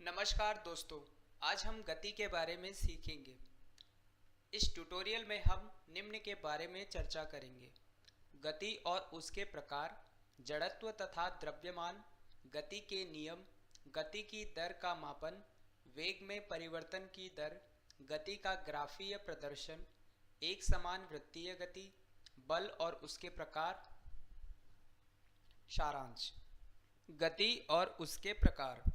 नमस्कार दोस्तों, आज हम गति के बारे में सीखेंगे। इस ट्यूटोरियल में हम निम्न के बारे में चर्चा करेंगे: गति और उसके प्रकार, जड़त्व तथा द्रव्यमान, गति के नियम, गति की दर का मापन, वेग में परिवर्तन की दर, गति का ग्राफीय प्रदर्शन, एक समान वृत्तीय गति, बल और उसके प्रकार। सारांश। गति और उसके प्रकार।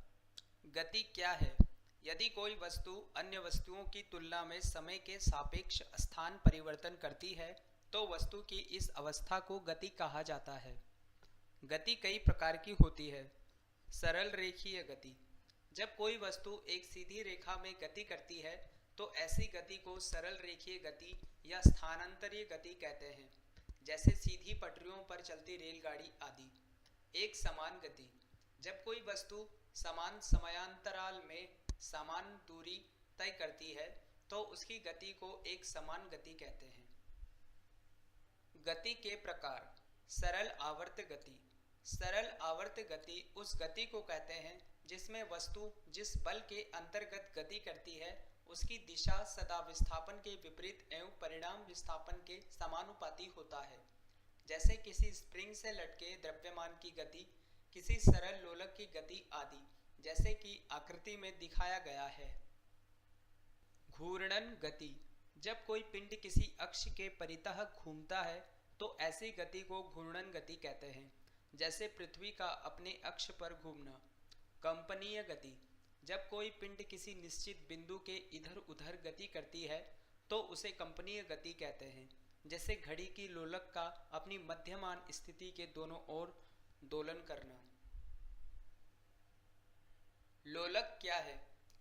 गति क्या है? यदि कोई वस्तु अन्य वस्तुओं की तुलना में समय के सापेक्ष स्थान परिवर्तन करती है तो वस्तु की इस अवस्था को गति कहा जाता है। गति कई प्रकार की होती है। सरल रेखीय गति। जब कोई वस्तु एक सीधी रेखा में गति करती है तो ऐसी गति को सरल रेखीय गति या स्थानांतरीय गति कहते हैं, जैसे सीधी पटरियों पर चलती रेलगाड़ी आदि। एक समान गति। जब कोई वस्तु समान समयांतराल में समान दूरी तय करती है तो उसकी गति को एक समान गति कहते हैं। गति के प्रकार। सरल आवर्त गति। सरल आवर्त गति उस गति को कहते हैं जिसमें वस्तु जिस बल के अंतर्गत गति करती है उसकी दिशा सदा विस्थापन के विपरीत एवं परिणाम विस्थापन के समानुपाती होता है, जैसे किसी स्प्रिंग से लटके द्रव्यमान की गति, किसी सरल लोलक की गति आदि, जैसे कि आकृति में दिखाया गया है। घूर्णन गति। जब कोई पिंड किसी अक्ष के परितः घूमता है तो ऐसी गति को घूर्णन गति कहते हैं, जैसे पृथ्वी का अपने अक्ष पर घूमना। कंपनीय गति। जब कोई पिंड किसी निश्चित बिंदु के इधर उधर गति करती है तो उसे कंपनीय गति कहते हैं, जैसे घड़ी की लोलक का अपनी मध्यमान स्थिति के दोनों ओर दोलन करना। लोलक क्या है?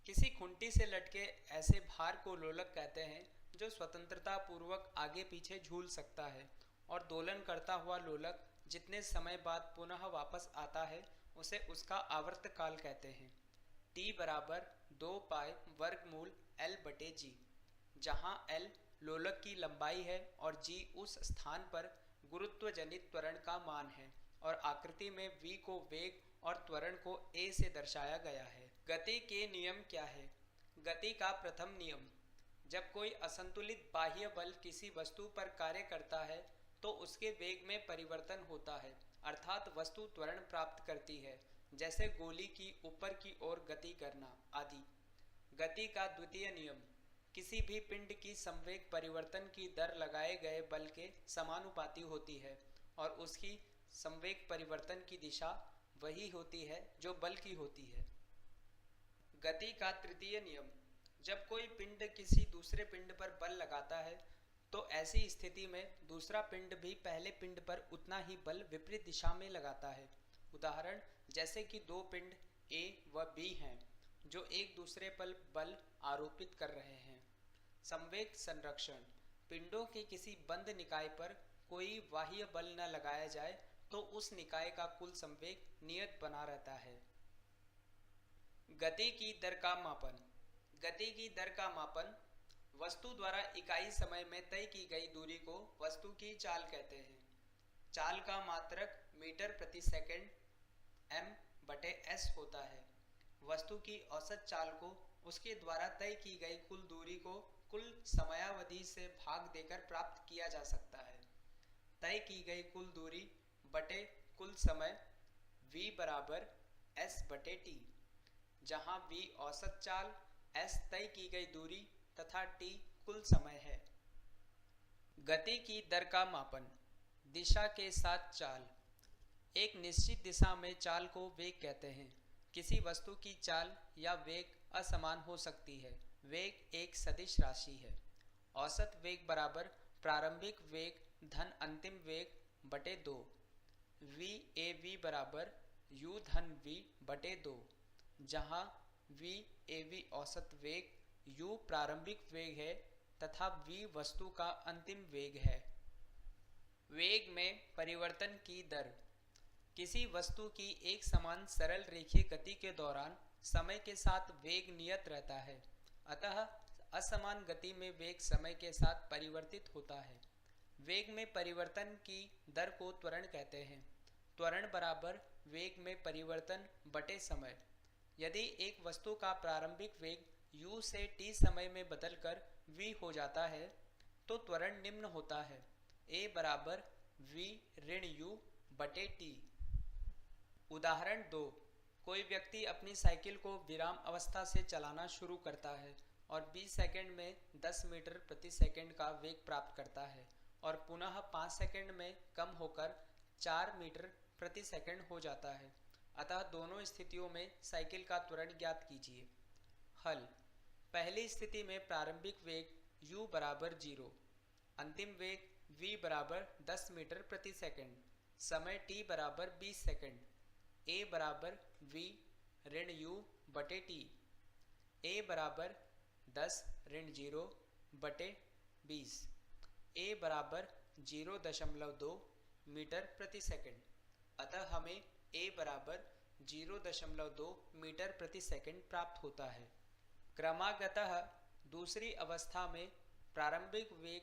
किसी खुंटी से लटके ऐसे भार को लोलक कहते हैं जो स्वतंत्रता पूर्वक आगे पीछे झूल सकता है, और दोलन करता हुआ लोलक जितने समय बाद पुनः वापस आता है उसे उसका आवर्तकाल कहते हैं। T बराबर 2 पाई वर्गमूल L बटे G, जहाँ L लोलक की लंबाई है और G उस स्थान पर गुरुत्व जनित त्वरण का मान है, और आकृति में V को वेग और त्वरण को A से दर्शाया गया है। गति के नियम क्या है? गति का प्रथम नियम। जब कोई असंतुलित बाह्य बल किसी वस्तु पर कार्य करता है तो उसके वेग में परिवर्तन होता है, अर्थात वस्तु त्वरण प्राप्त करती है, जैसे गोली की ऊपर की ओर गति करना आदि। गति का द्वितीय नियम। किसी भी पिंड की संवेग परिवर्तन की दर लगाए गए बल के समानुपाती होती है, और उसकी संवेग परिवर्तन की दिशा वही होती है जो बल की होती है। गति का तृतीय नियम। जब कोई पिंड किसी दूसरे पिंड पर बल लगाता है तो ऐसी स्थिति में दूसरा पिंड भी पहले पिंड पर उतना ही बल विपरीत दिशा में लगाता है। उदाहरण, जैसे कि दो पिंड A व B हैं जो एक दूसरे पर बल आरोपित कर रहे हैं। संवेग संरक्षण। पिंडों के किसी बंद निकाय पर कोई बाह्य बल न लगाया जाए तो उस निकाय का कुल संवेग नियत बना रहता है। गति की दर का मापन। गति की दर का मापन वस्तु द्वारा इकाई समय में तय की गई दूरी को वस्तु की चाल कहते हैं। चाल का मात्रक मीटर प्रति सेकंड m/s होता है। वस्तु की औसत चाल को उसके द्वारा तय की गई कुल दूरी को कुल समयावधि से भाग देकर प्राप्त किया जा सकता है। तय की गई कुल दूरी बटे कुल समय v बराबर s बटे t, जहाँ v औसत चाल, s तय की गई दूरी तथा t कुल समय है। गति की दर का मापन। दिशा के साथ चाल। एक निश्चित दिशा में चाल को वेग कहते हैं। किसी वस्तु की चाल या वेग असमान हो सकती है। वेग एक सदिश राशि है। औसत वेग बराबर प्रारंभिक वेग धन अंतिम वेग बटे 2। VAV बराबर U धन V बटे 2, जहाँ VAV औसत वेग, U प्रारंभिक वेग है तथा V वस्तु का अंतिम वेग है। वेग में परिवर्तन की दर। किसी वस्तु की एक समान सरल रेखीय गति के दौरान समय के साथ वेग नियत रहता है, अतः असमान गति में वेग समय के साथ परिवर्तित होता है। वेग में परिवर्तन की दर को त्वरण कहते हैं। त्वरण बराबर वेग में परिवर्तन बटे समय। यदि एक वस्तु का प्रारंभिक वेग u से t समय में बदलकर v हो जाता है तो त्वरण निम्न होता है: a बराबर v ऋण u बटे t। उदाहरण 2। कोई व्यक्ति अपनी साइकिल को विराम अवस्था से चलाना शुरू करता है और 20 सेकंड में 10 मीटर प्रति सेकंड का वेग प्राप्त करता है और पुनः 5 सेकंड में कम होकर 4 मीटर प्रति सेकंड हो जाता है। अतः दोनों स्थितियों में साइकिल का त्वरण ज्ञात कीजिए। हल: पहली स्थिति में प्रारंभिक वेग u बराबर 0, अंतिम वेग v बराबर 10 मीटर प्रति सेकंड, समय t बराबर 20 सेकंड, a बराबर v ऋण u बटे t, a बराबर 10 ऋण 0 बटे 20, a बराबर 0.2 मीटर प्रति सेकंड। अतः हमें a बराबर 0.2 मीटर प्रति सेकंड प्राप्त होता है। क्रमागतः दूसरी अवस्था में प्रारंभिक वेग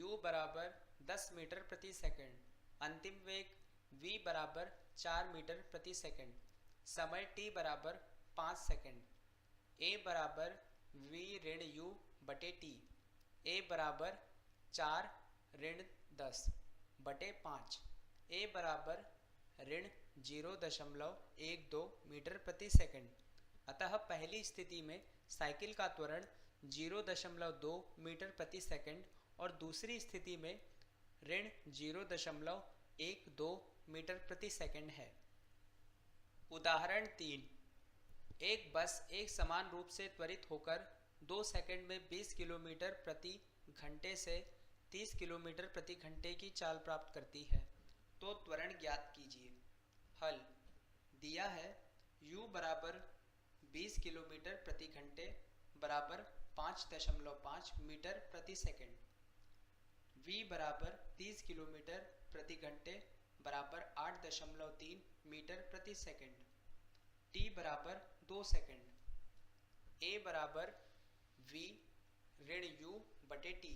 u बराबर 10 मीटर प्रति सेकंड, अंतिम वेग v बराबर 4 मीटर प्रति सेकंड, समय t बराबर 5 सेकंड, a बराबर v ऋण u बटे t, a बराबर 4 ऋण 10 बटे 5, a बराबर ऋण 0.12 मीटर प्रति सेकंड। अतः पहली स्थिति में साइकिल का त्वरण 0.2 मीटर प्रति सेकंड और दूसरी स्थिति में ऋण 0.12 मीटर प्रति सेकंड है। उदाहरण 3। एक बस एक समान रूप से त्वरित होकर 2 सेकंड में 20 किलोमीटर प्रति घंटे से 30 किलोमीटर प्रति घंटे की चाल प्राप्त करती है, तो त्वरण ज्ञात कीजिए। हल: दिया है u बराबर 20 किलोमीटर प्रति घंटे बराबर 5.5 मीटर प्रति सेकंड, v बराबर 30 किलोमीटर प्रति घंटे बराबर 8.3 मीटर प्रति सेकंड, t बराबर 2 सेकंड, a बराबर v ऋण u बटे t,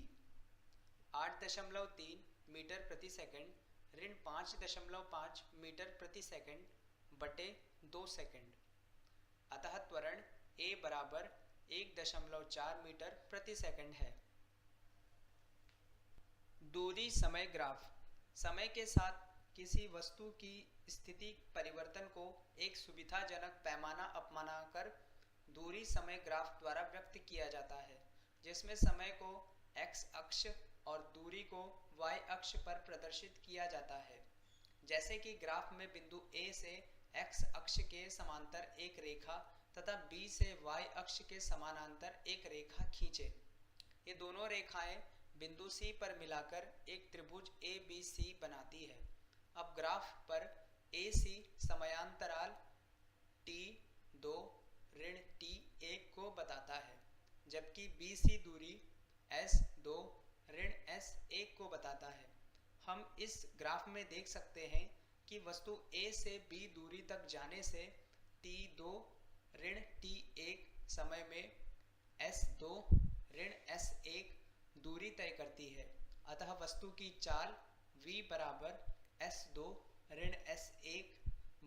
8.3 मीटर प्रति सेकंड ऋण 5.5 मीटर प्रति सेकंड बटे 2 सेकंड। अतः त्वरण a बराबर 1.4 मीटर प्रति सेकंड है। दूरी समय ग्राफ: समय के साथ किसी वस्तु की स्थिति परिवर्तन को एक सुविधाजनक पैमाना अपनाकर दूरी समय ग्राफ द्वारा व्यक्त किया जाता है, जिसमें समय को x अक्ष और दूरी को y अक्ष पर प्रदर्शित किया जाता है। जैसे कि ग्राफ में बिंदु A से x अक्ष के समांतर एक रेखा तथा B से y अक्ष के समानांतर एक रेखा खींचे। ये दोनों रेखाएं बिंदु C पर मिलाकर एक त्रिभुज ABC बनाती है। अब ग्राफ पर AC समयांतराल t2 ऋण t1 को बताता है, जबकि BC दूरी S2 ऋण S1 को बताता है। हम इस ग्राफ में देख सकते हैं कि वस्तु A से B दूरी तक जाने से t2 ऋण t1 समय में S2 ऋण S1 दूरी तय करती है। अतः वस्तु की चाल v बराबर S2 ऋण S1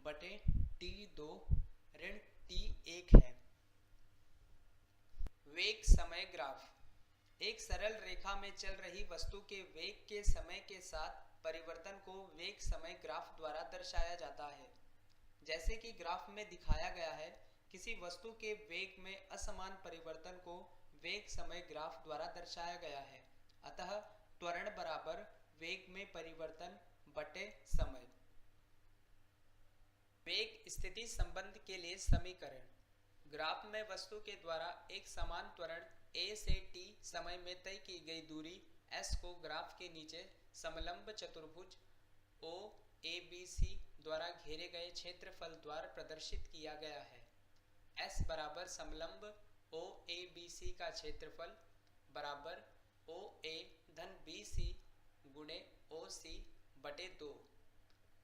बटे t2 ऋण t1 है। वेग समय ग्राफ: एक सरल रेखा में चल रही वस्तु के वेग के समय के साथ परिवर्तन को वेग समय ग्राफ द्वारा दर्शाया जाता है। जैसे कि ग्राफ में दिखाया गया है, किसी वस्तु के वेग में असमान परिवर्तन को वेग समय ग्राफ द्वारा दर्शाया गया है। अतः त्वरण बराबर वेग में परिवर्तन बटे समय। वेग स्थिति संबंध के लिए समीकरण: ग्राफ में वस्तु के द्वारा एक समान त्वरण a से t समय में तय की गई दूरी s को ग्राफ के नीचे समलंब चतुर्भुज OABC द्वारा घेरे गए क्षेत्रफल द्वारा प्रदर्शित किया गया है। s बराबर समलंब OABC का क्षेत्रफल बराबर OA धन BC गुणे OC बटे 2,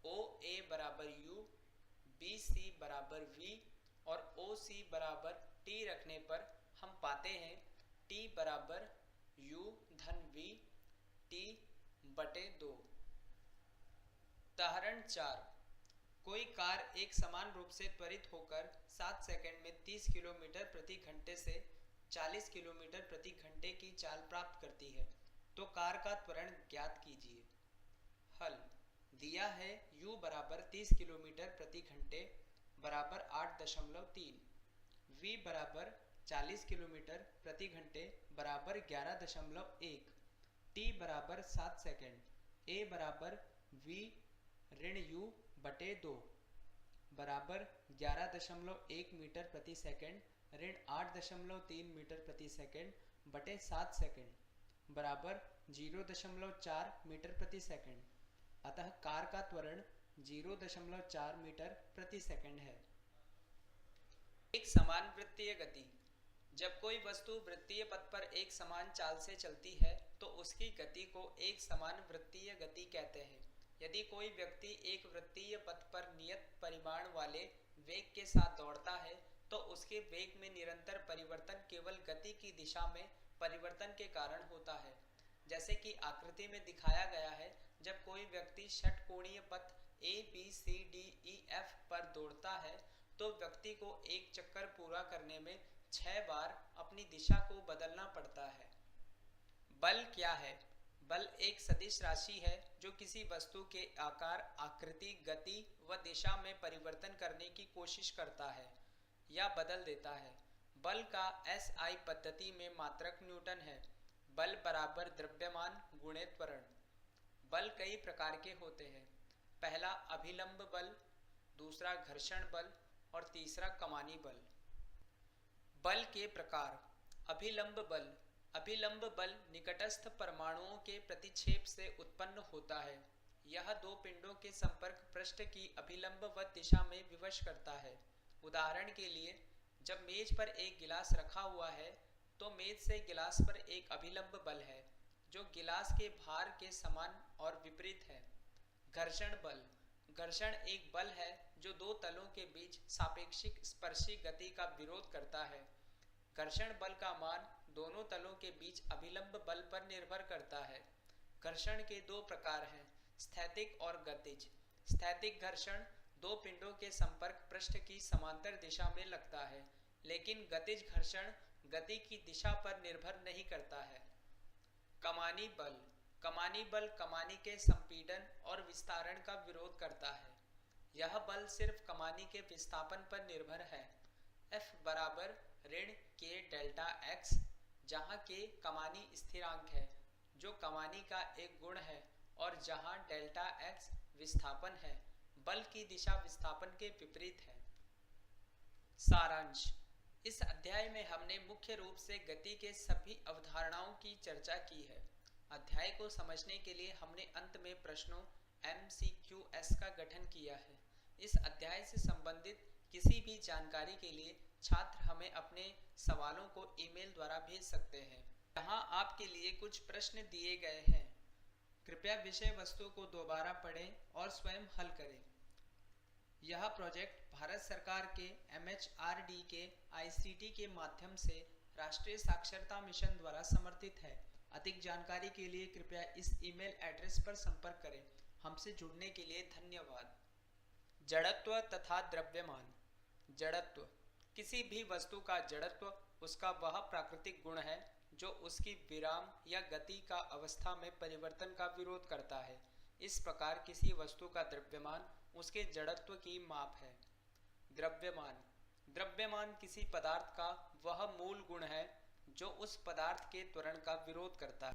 OA बराबर U, BC बराबर V और OC बराबर T रखने पर हम पाते हैं T बराबर U धन V T बटे 2। उदाहरण 4। कोई कार एक समान रूप से त्वरित होकर 7 सेकंड में 30 किलोमीटर प्रति घंटे से 40 किलोमीटर प्रति घंटे की चाल प्राप्त करती है, तो कार का त्वरण ज्ञात कीजिए। हल दिया है u बराबर 30 किलोमीटर प्रति घंटे बराबर 8.3, v बराबर 40 किलोमीटर प्रति घंटे बराबर 11.1, t बराबर 7 सेकंड, a बराबर v ऋण u बटे 2 बराबर 11.1 मीटर प्रति सेकंड ऋण 8.3 मीटर प्रति सेकंड बटे 7 सेकंड बराबर 0.4 मीटर प्रति सेकंड। अतः कार का त्वरण 0.4 मीटर प्रति सेकंड है। एक समान वृत्तीय गति। जब कोई वस्तु वृत्तीय पथ पर एक समान चाल से चलती है तो उसकी गति को एक समान वृत्तीय गति कहते हैं। यदि कोई व्यक्ति एक वृत्तीय पथ पर नियत परिमाण वाले वेग के साथ दौड़ता है तो उसके वेग में निरंतर परिवर्तन केवल गति की दिशा में परिवर्तन के कारण होता है। जैसे कि आकृति में दिखाया गया है, जब कोई व्यक्ति षटकोणीय पथ A, B, C, D, E, F पर दौड़ता है तो व्यक्ति को एक चक्कर पूरा करने में 6 बार अपनी दिशा को बदलना पड़ता है। बल क्या है? बल एक सदिश राशि है जो किसी वस्तु के आकार, आकृति, गति व दिशा में परिवर्तन करने की कोशिश करता है या बदल देता है। बल का SI पद्धति में मात्रक न्यूटन है। बल बराबर द्रव्यमान गुणे त्वरण। बल कई प्रकार के होते हैं। पहला अभिलंब बल, दूसरा घर्षण बल और तीसरा कमानी बल। बल के प्रकार। अभिलंब बल। अभिलंब बल निकटस्थ परमाणुओं के प्रतिक्षेप से उत्पन्न होता है। यह दो पिंडों के संपर्क पृष्ठ की अभिलंबवत दिशा में विवश करता है। उदाहरण के लिए, जब मेज पर एक गिलास रखा हुआ है तो मेज से गिलास पर एक अभिलंब बल है जो गिलास के भार के समान और विपरीत है। घर्षण बल। घर्षण एक बल है जो दो तलों के बीच सापेक्षिक स्पर्शी गति का विरोध करता है। घर्षण बल का मान दोनों तलों के बीच अभिलंब बल पर निर्भर करता है। घर्षण के दो प्रकार हैं, स्थैतिक और गतिज। स्थैतिक घर्षण दो पिंडों के संपर्क पृष्ठ की समांतर दिशा में लगता है, लेकिन गतिज घर्षण गति की दिशा पर निर्भर नहीं करता है। कमानी बल। कमानी बल कमानी के संपीड़न और विस्तारण का विरोध करता है। यह बल सिर्फ कमानी के विस्थापन पर निर्भर है। F बराबर ऋण K डेल्टा X, जहाँ K कमानी स्थिरांक है जो कमानी का एक गुण है और जहाँ डेल्टा X विस्थापन है। बल की दिशा विस्थापन के विपरीत है। सारांश। इस अध्याय में हमने मुख्य रूप से गति के सभी अवधारणाओं की चर्चा की है। अध्याय को समझने के लिए हमने अंत में प्रश्नों MCQS का गठन किया है। इस अध्याय से संबंधित किसी भी जानकारी के लिए छात्र हमें अपने सवालों को ईमेल द्वारा भेज सकते हैं। यहाँ आपके लिए कुछ प्रश्न दिए गए हैं। कृपया विषय वस्तु को दोबारा पढ़ें और स्वयं हल करें। यह प्रोजेक्ट भारत सरकार के MHRD के ICT के माध्यम से राष्ट्रीय साक्षरता मिशन द्वारा समर्थित है। अधिक जानकारी के लिए कृपया इस ईमेल एड्रेस पर संपर्क करें। हमसे जुड़ने के लिए धन्यवाद। जड़त्व तथा द्रव्यमान। जड़त्व। किसी भी वस्तु का जड़त्व उसका वह प्राकृतिक गुण है जो उसकी विराम या गति का अवस्था में परिवर्तन का विरोध करता है। इस प्रकार किसी वस्तु का द्रव्यमान उसके जड़त्व की माप है। द्रव्यमान। द्रव्यमान किसी पदार्थ का वह मूल गुण है जो उस पदार्थ के त्वरण का विरोध करता है।